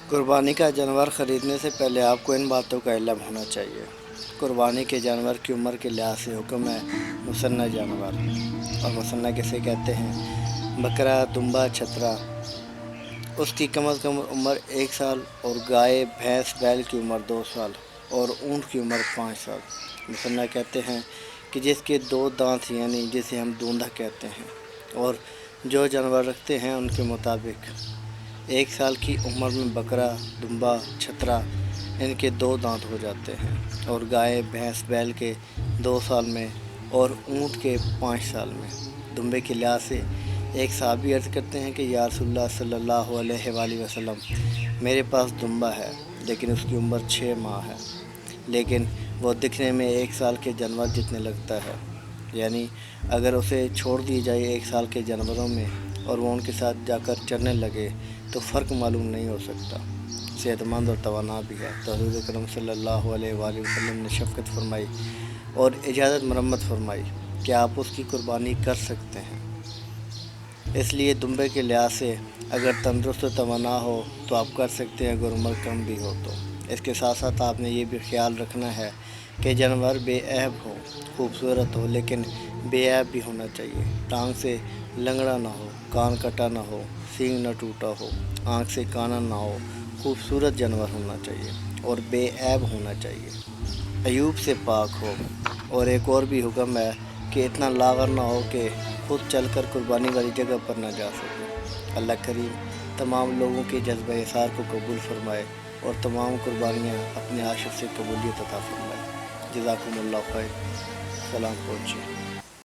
قربانی کا جانور خریدنے سے پہلے آپ کو ان باتوں کا علم ہونا چاہیے۔ قربانی کے جانور کی عمر کے لحاظ سے حکم ہے مسنہ جانور، اور مسنہ کسے کہتے ہیں؟ بکرا، دمبا، چھترا، اس کی کم از کم عمر 1 سال، اور گائے، بھینس، بیل کی عمر 2 سال، اور اونٹ کی عمر 5 سال۔ مسنہ کہتے ہیں کہ جس کے 2 دانت یعنی جسے ہم دوندا کہتے ہیں، اور جو جانور رکھتے ہیں ان کے مطابق 1 سال کی عمر میں بکرا، دمبا، چھترا ان کے 2 دانت ہو جاتے ہیں، اور گائے، بھینس، بیل کے 2 سال میں، اور اونٹ کے 5 سال میں۔ دمبے کے لحاظ سے ایک صحابی عرض کرتے ہیں کہ یا رسول اللہ صلی اللہ علیہ وآلہ وسلم، میرے پاس دمبا ہے لیکن اس کی عمر 6 ماہ ہے، لیکن وہ دکھنے میں 1 سال کے جانور جتنے لگتا ہے، یعنی اگر اسے چھوڑ دی جائے 1 سال کے جانوروں میں اور وہ ان کے ساتھ جا کر چرنے لگے تو فرق معلوم نہیں ہو سکتا، صحت مند اور توانا بھی ہے۔ تو حضور اکرم صلی اللہ علیہ وآلہ وسلم نے شفقت فرمائی اور اجازت مرمت فرمائی کہ آپ اس کی قربانی کر سکتے ہیں۔ اس لیے دمبے کے لحاظ سے اگر تندرست و توانا ہو تو آپ کر سکتے ہیں، اگر عمر کم بھی ہو تو۔ اس کے ساتھ ساتھ آپ نے یہ بھی خیال رکھنا ہے کہ جانور بے عیب ہو، خوبصورت ہو، لیکن بے عیب بھی ہونا چاہیے۔ ٹانگ سے لنگڑا نہ ہو، کان کٹا نہ ہو، سینگ نہ ٹوٹا ہو، آنکھ سے کانا نہ ہو، خوبصورت جانور ہونا چاہیے اور بے عیب ہونا چاہیے، عیوب سے پاک ہو۔ اور ایک اور بھی حکم ہے کہ اتنا لاغر نہ ہو کہ خود چل کر قربانی والی جگہ پر نہ جا سکے۔ اللہ کریم تمام لوگوں کے جذبہ اظہار کو قبول فرمائے اور تمام قربانیاں اپنے عاشق سے قبولیت عطا فرمائے۔ جزاکم اللہ خیر۔ سلام پہنچے۔